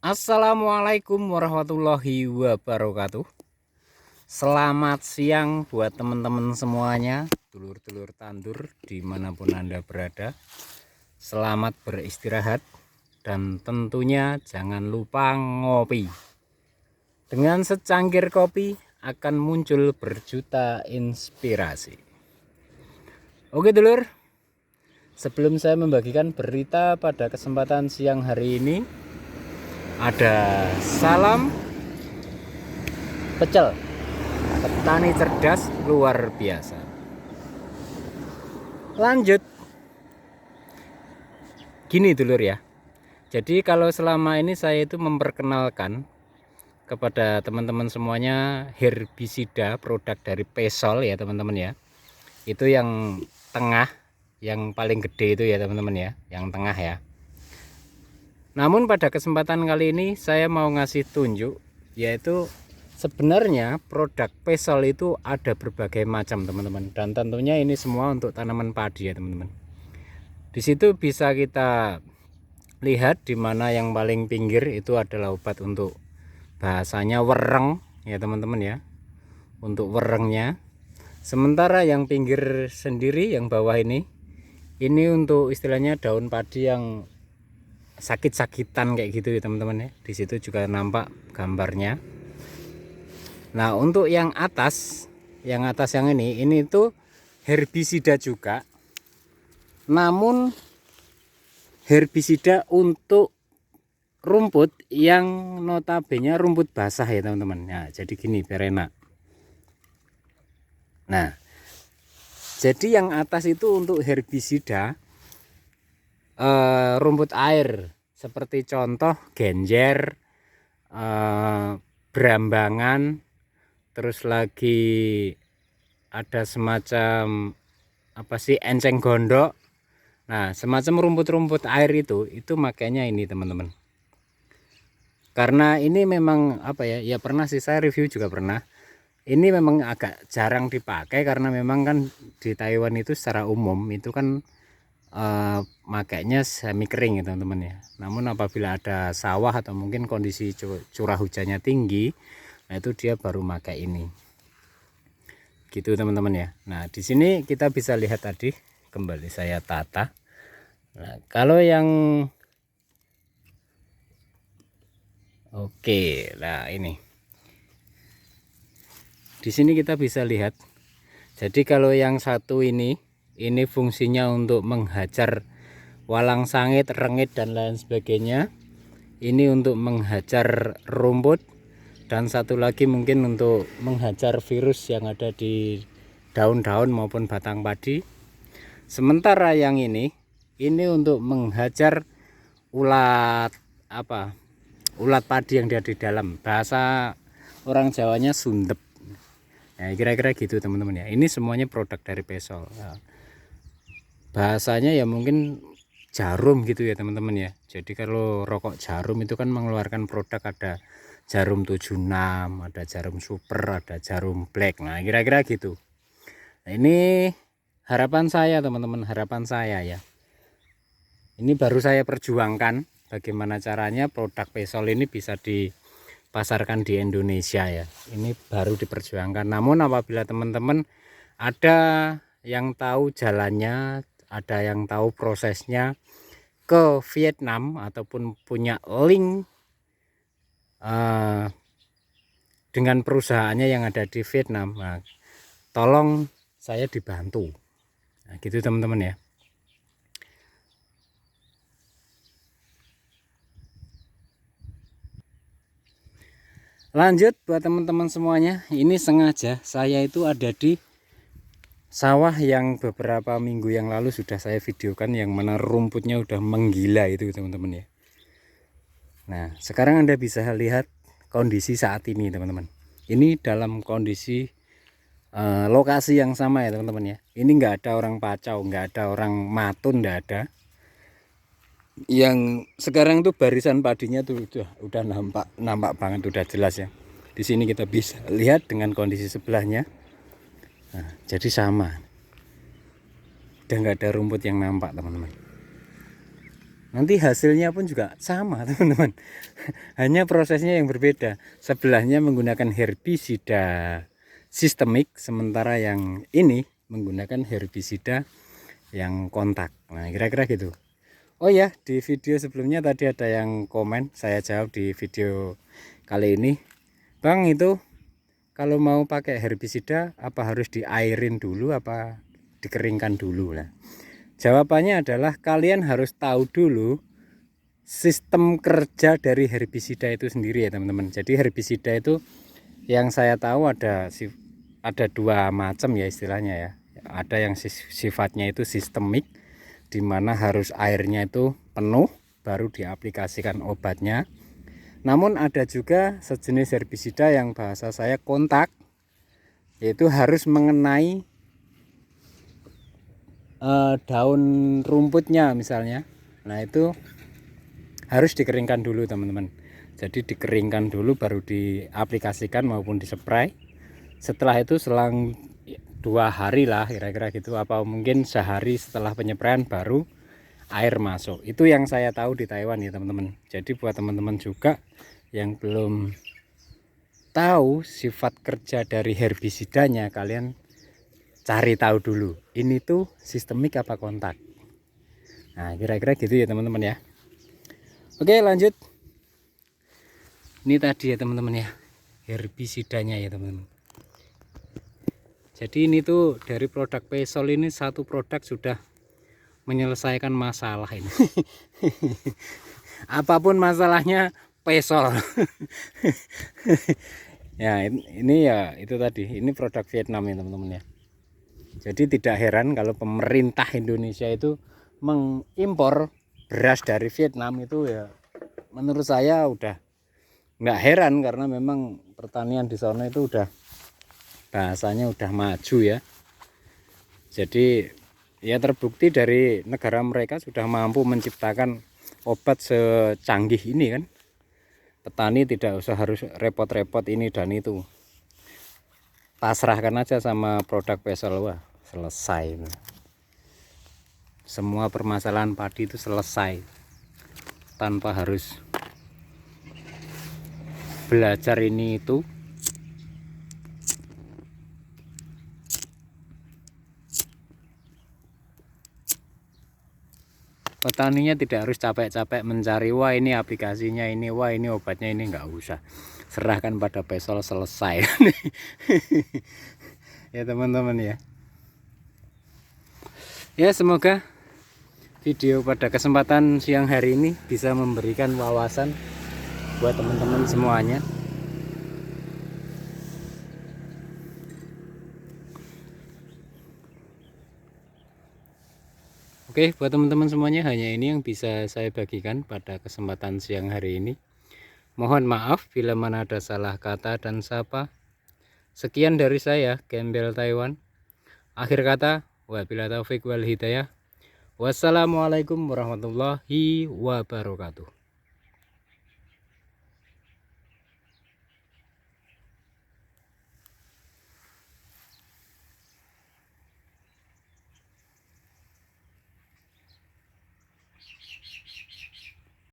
Assalamualaikum warahmatullahi wabarakatuh. Selamat siang buat teman-teman semuanya, dulur-dulur tandur dimanapun Anda berada. Selamat beristirahat dan tentunya jangan lupa ngopi. Dengan secangkir kopi akan muncul berjuta inspirasi. Oke dulur, sebelum saya membagikan berita pada kesempatan siang hari ini, ada salam pecel petani cerdas luar biasa. Lanjut gini dulur ya, jadi kalau selama ini saya itu memperkenalkan kepada teman-teman semuanya herbisida produk dari Pesol ya teman-teman ya, itu yang tengah, yang paling gede itu ya teman-teman ya, yang tengah ya. Namun pada kesempatan kali ini saya mau ngasih tunjuk, yaitu sebenarnya produk Pesol itu ada berbagai macam teman-teman, dan tentunya ini semua untuk tanaman padi ya teman-teman. Di situ bisa kita lihat di mana yang paling pinggir itu adalah obat untuk bahasanya wereng ya teman-teman ya, untuk werengnya. Sementara yang pinggir sendiri yang bawah ini untuk istilahnya daun padi yang sakit-sakitan kayak gitu ya teman-teman ya. Di situ juga nampak gambarnya. Nah, untuk yang atas yang ini itu herbisida juga. Namun herbisida untuk rumput yang notabene rumput basah ya teman-teman. Nah, jadi gini perena. Nah, jadi yang atas itu untuk herbisida rumput air, seperti contoh genjer, berambangan, terus lagi ada semacam apa sih, enceng gondok. Nah, semacam rumput-rumput air itu makanya ini teman-teman. Karena ini memang apa ya, ya pernah sih saya review juga pernah. Ini memang agak jarang dipakai karena memang kan di Taiwan itu secara umum itu kan makanya semi kering ya teman-teman ya. Namun apabila ada sawah atau mungkin kondisi curah hujannya tinggi, nah itu dia baru pakai ini. Gitu teman-teman ya. Nah, di sini kita bisa lihat tadi, kembali saya tata. Nah, kalau yang oke, nah ini. Di sini kita bisa lihat. Jadi kalau yang satu ini fungsinya untuk menghajar walang sangit, rengit dan lain sebagainya. Ini untuk menghajar rumput, dan satu lagi mungkin untuk menghajar virus yang ada di daun-daun maupun batang padi. Sementara yang ini untuk menghajar ulat ulat padi yang ada di dalam. Bahasa orang Jawanya sundep. Nah, kira-kira gitu teman-teman ya. Ini semuanya produk dari Pesol. Nah, bahasanya ya mungkin jarum gitu ya teman-teman ya. Jadi kalau rokok jarum itu kan mengeluarkan produk, ada jarum 76, ada jarum super, ada jarum black. Nah, kira-kira gitu. Nah, ini harapan saya teman-teman, harapan saya ya. Ini baru saya perjuangkan bagaimana caranya produk Pesol ini bisa dipasarkan di Indonesia ya. Ini baru diperjuangkan. Namun apabila teman-teman ada yang tahu jalannya, ada yang tahu prosesnya ke Vietnam ataupun punya link dengan perusahaannya yang ada di Vietnam, nah, tolong saya dibantu. Nah, gitu teman-teman ya. Lanjut buat teman-teman semuanya, ini sengaja saya itu ada di sawah yang beberapa minggu yang lalu sudah saya videokan, yang mana rumputnya udah menggila itu teman-teman ya. Nah, sekarang Anda bisa lihat kondisi saat ini teman-teman. Ini dalam kondisi lokasi yang sama ya teman-teman ya. Ini nggak ada orang pacau, nggak ada orang matun, nggak ada. Yang sekarang tuh barisan padinya tuh udah nampak banget, udah jelas ya. Di sini kita bisa lihat dengan kondisi sebelahnya. Nah, jadi sama. Udah nggak ada rumput yang nampak teman-teman. nanti hasilnya pun juga sama teman-teman. Hanya prosesnya yang berbeda. Sebelahnya menggunakan herbisida sistemik, sementara yang ini menggunakan herbisida yang kontak. Nah kira-kira gitu. Oh ya, di video sebelumnya tadi ada yang komen, saya jawab di video kali ini. Bang, itu kalau mau pakai herbisida apa harus diairin dulu apa dikeringkan dulu? Nah, jawabannya adalah kalian harus tahu dulu sistem kerja dari herbisida itu sendiri ya teman-teman. Jadi herbisida itu yang saya tahu ada dua macam ya istilahnya ya. Ada yang sifatnya itu sistemik, dimana harus airnya itu penuh baru diaplikasikan obatnya. Namun ada juga sejenis herbisida yang bahasa saya kontak, yaitu harus mengenai daun rumputnya misalnya. Nah itu harus dikeringkan dulu teman-teman. Jadi dikeringkan dulu baru diaplikasikan maupun dispray. Setelah itu selang 2 hari lah kira-kira gitu, apa mungkin sehari setelah penyepraian baru air masuk. Itu yang saya tahu di Taiwan ya teman-teman. Jadi buat teman-teman juga yang belum tahu sifat kerja dari herbisidanya, kalian cari tahu dulu ini tuh sistemik apa kontak. Nah kira-kira gitu ya teman-teman ya. Oke lanjut. Ini tadi ya teman-teman ya, herbisidanya ya teman-teman. Jadi ini tuh dari produk Pesol ini, satu produk sudah menyelesaikan masalah ini. Apapun masalahnya Pesol. Ya ini ya itu tadi, ini produk Vietnam ya teman-teman ya. Jadi tidak heran kalau pemerintah Indonesia itu mengimpor beras dari Vietnam itu ya, menurut saya udah nggak heran karena memang pertanian di sana itu udah bahasanya udah maju ya. Jadi ya terbukti dari negara mereka sudah mampu menciptakan obat secanggih ini kan. Petani tidak usah harus repot-repot ini dan itu. Pasrahkan aja sama produk Pesol, wah selesai. Semua permasalahan padi itu selesai tanpa harus belajar ini itu. Petaninya tidak harus capek-capek mencari, wah ini aplikasinya ini, wah ini obatnya ini, nggak usah. Serahkan pada Pesol, selesai. Ya teman-teman ya. Ya semoga video pada kesempatan siang hari ini bisa memberikan wawasan buat teman-teman semuanya. Oke, buat teman-teman semuanya, hanya ini yang bisa saya bagikan pada kesempatan siang hari ini. Mohon maaf bila mana ada salah kata dan sapa. Sekian dari saya, Gembel Taiwan. Akhir kata, wabillahi taufiq wal hidayah. Wassalamualaikum warahmatullahi wabarakatuh.